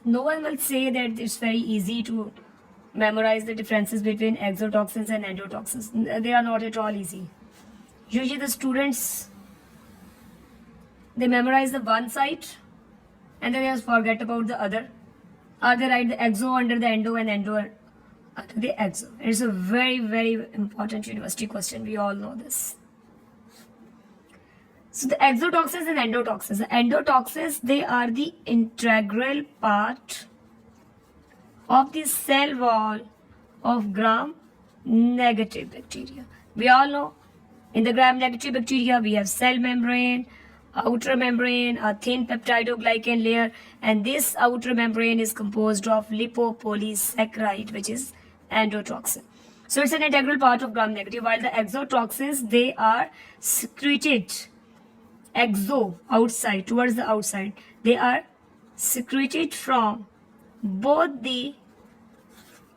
no one will say that it's very easy to memorize the differences between exotoxins and endotoxins. They are not at all easy. Usually the students, they memorize the one side and then they just forget about the other. Or they write the exo under the endo and endo under the exo. It's a very, very important university question. We all know this. So the exotoxins and endotoxins. The endotoxins, they are the integral part of the cell wall of gram-negative bacteria. We all know in the gram-negative bacteria we have cell membrane, outer membrane, a thin peptidoglycan layer, and this outer membrane is composed of lipopolysaccharide, which is endotoxin. So it's an integral part of gram-negative, while the exotoxins, they are secreted exo, outside, towards the outside. They are secreted from both the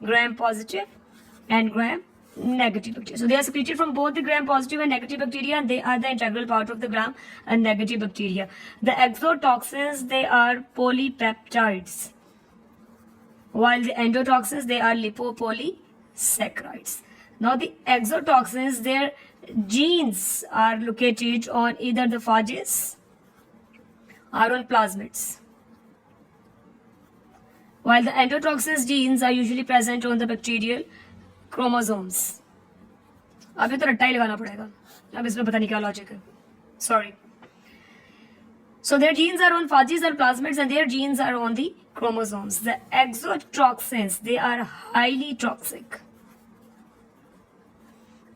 gram-positive and gram-negative bacteria. So they are secreted from both the gram-positive and negative bacteria, and they are the integral part of the gram-negative bacteria. The exotoxins, they are polypeptides, while the endotoxins, they are lipopolysaccharides. Now the exotoxins, their genes are located on either the phages or on plasmids, while the endotoxins genes are usually present on the bacterial chromosomes. अभी तो रट्टा ही लगाना पड़ेगा, अब इसमें पता नहीं क्या लॉजिक है, sorry. So their genes are on phages or plasmids and their genes are on the chromosomes. The exotoxins, they are highly toxic,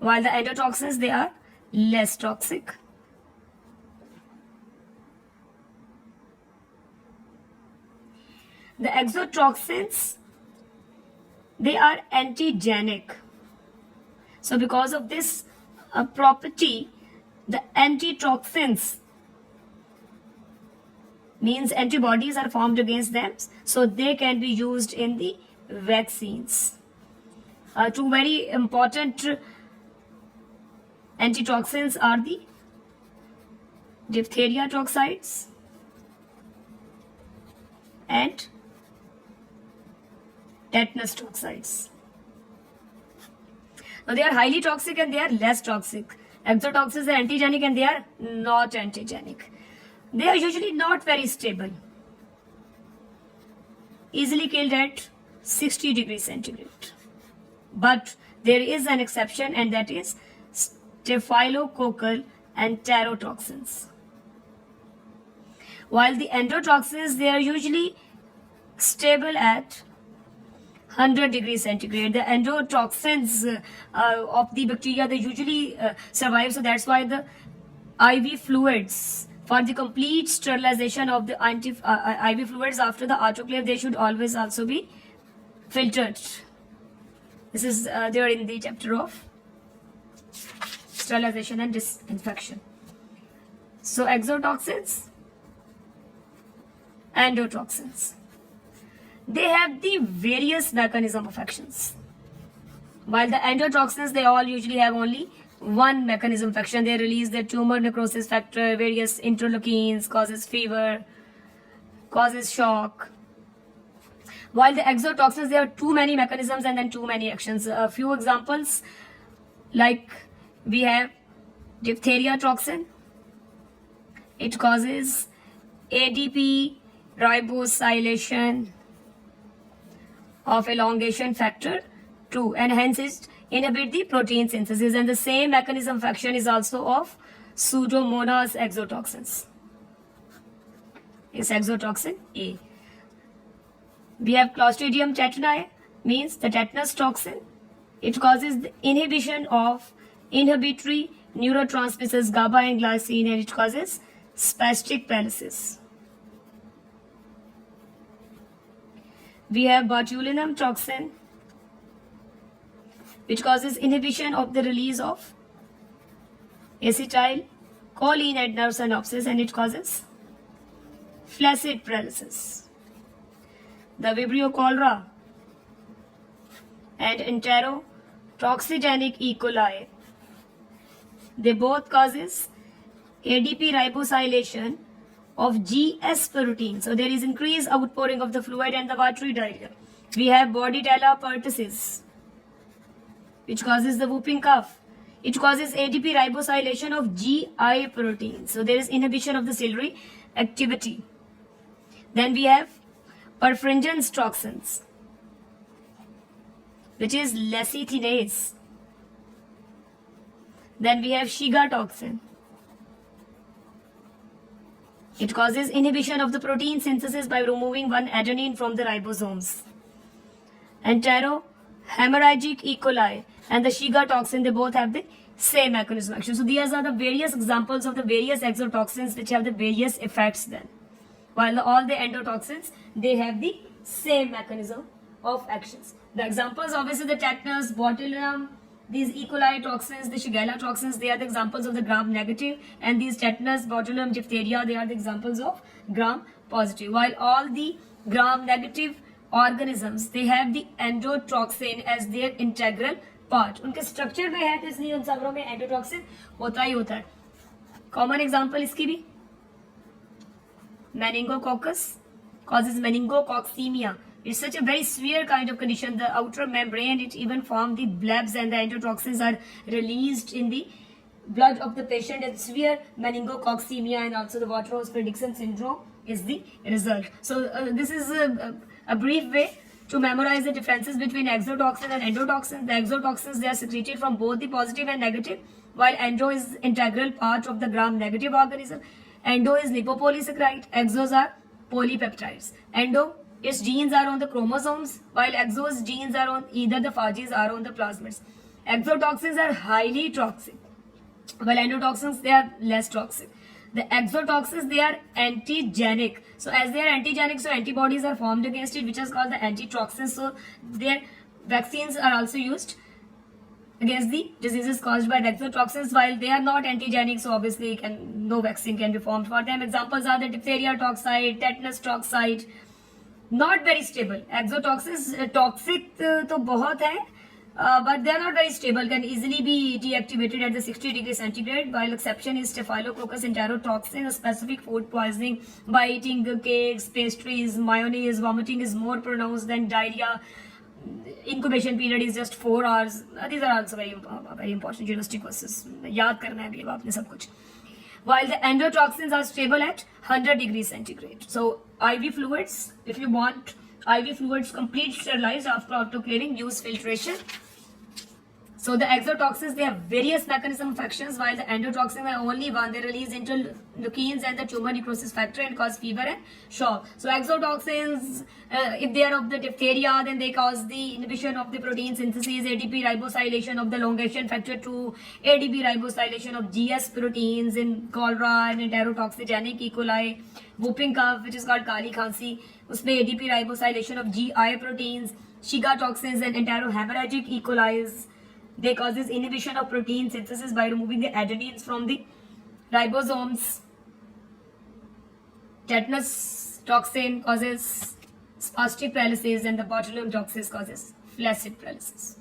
while the endotoxins, they are less toxic. The exotoxins, they are antigenic. So because of this property, the antitoxins means antibodies are formed against them, so they can be used in the vaccines. Two very important antitoxins are the diphtheria toxides and tetanus toxides. Now they are highly toxic and they are less toxic. Exotoxins are antigenic and they are not antigenic. They are usually not very stable, easily killed at 60 degrees centigrade. But there is an exception, and that is staphylococcal enterotoxins. While the endotoxins, they are usually stable at 100 degrees centigrade. The endotoxins of the bacteria, they usually survive, so that's why the IV fluids, for the complete sterilization of the IV fluids after the autoclave, they should always also be filtered. This is there in the chapter of sterilization and disinfection. So exotoxins, endotoxins, they have the various mechanism of actions. While the endotoxins, they all usually have only one mechanism of action. They release the tumor necrosis factor, various interleukins, causes fever, causes shock. While the exotoxins, there are too many mechanisms and then too many actions. A few examples, like we have diphtheria toxin. It causes ADP ribosylation of elongation factor 2, and hence it inhibit the protein synthesis, and the same mechanism of action is also of Pseudomonas exotoxins. Is exotoxin A. We have Clostridium tetani, means the tetanus toxin. It causes the inhibition of inhibitory neurotransmitters GABA and glycine, and it causes spastic paralysis. We have botulinum toxin, which causes inhibition of the release of acetylcholine at nerve synapses, and it causes flaccid paralysis. The Vibrio cholera and enterotoxigenic E. coli, they both causes ADP ribosylation of GS protein. So there is increased outpouring of the fluid and the watery diarrhea. We have Bordetella pertussis, which causes the whooping cough. It causes ATP ribosylation of GI protein. So there is inhibition of the ciliary activity. Then we have perfringens toxins, which is lecithinase. Then we have Shiga toxin. It causes inhibition of the protein synthesis by removing one adenine from the ribosomes. Enterohemorrhagic E. coli and the Shiga toxin, they both have the same mechanism of action. So these are the various examples of the various exotoxins which have the various effects then. While all the endotoxins, they have the same mechanism of actions. The examples, obviously, the tetanus, botulinum, these E. coli toxins, the Shigella toxins, they are the examples of the gram-negative, and these tetanus, botulinum, diphtheria, they are the examples of gram-positive. While all the gram-negative organisms, they have the endotoxin as their integral part. उनके structure में है तो इसलिए उन सबरों में endotoxin होता ही होता है. कॉमन एग्जांपल इसकी भी meningococcus causes meningococcemia. It's such a very severe kind of condition. The outer membrane, it even forms the blebs, and the endotoxins are released in the blood of the patient. And severe meningococcemia and also the Waterhouse-Friderichsen syndrome is the result. So this is a brief way to memorize the differences between exotoxin and endotoxin. The exotoxins, they are secreted from both the positive and negative, while endo is integral part of the gram-negative organism. Endo is lipopolysaccharide, exos are polypeptides. Endo, its genes are on the chromosomes, while exos genes are on either the phages or on the plasmids. Exotoxins are highly toxic, while endotoxins, they are less toxic. The exotoxins, they are antigenic. So as they are antigenic, so antibodies are formed against it, which is called the antitoxins. So their vaccines are also used against the diseases caused by the exotoxins, while they are not antigenic, so obviously no vaccine can be formed for them. Examples are the diphtheria toxide, tetanus toxide. Not very stable. Exotoxins toxic तो बहुत है, but they are not very stable, can easily be deactivated at the 60 degrees centigrade, while exception is Staphylococcus enterotoxin. A specific food poisoning by eating the cakes, pastries, mayonnaise, vomiting is more pronounced than diarrhea. Incubation period is just 4 hours. These are also very important university courses. याद करना है भी आपने सब कुछ. While the endotoxins are stable at 100 degrees centigrade. So IV fluids, if you want IV fluids complete sterilized after autoclaving, use filtration. So the exotoxins, they have various mechanism of actions, while the endotoxins are only one. They release interleukins and the tumor necrosis factor and cause fever and shock. So exotoxins, if they are of the diphtheria, then they cause the inhibition of the protein synthesis, ATP ribosylation of the elongation factor 2, ADP ribosylation of GS proteins in cholera and enterotoxigenic E. coli, whooping cough, which is called kali khansi, usme ADP ribosylation of GI proteins, Shiga toxins and enterohemorrhagic E. coli. They causes inhibition of protein synthesis by removing the adenines from the ribosomes. Tetanus toxin causes spastic paralysis, and the botulinum toxin causes flaccid paralysis.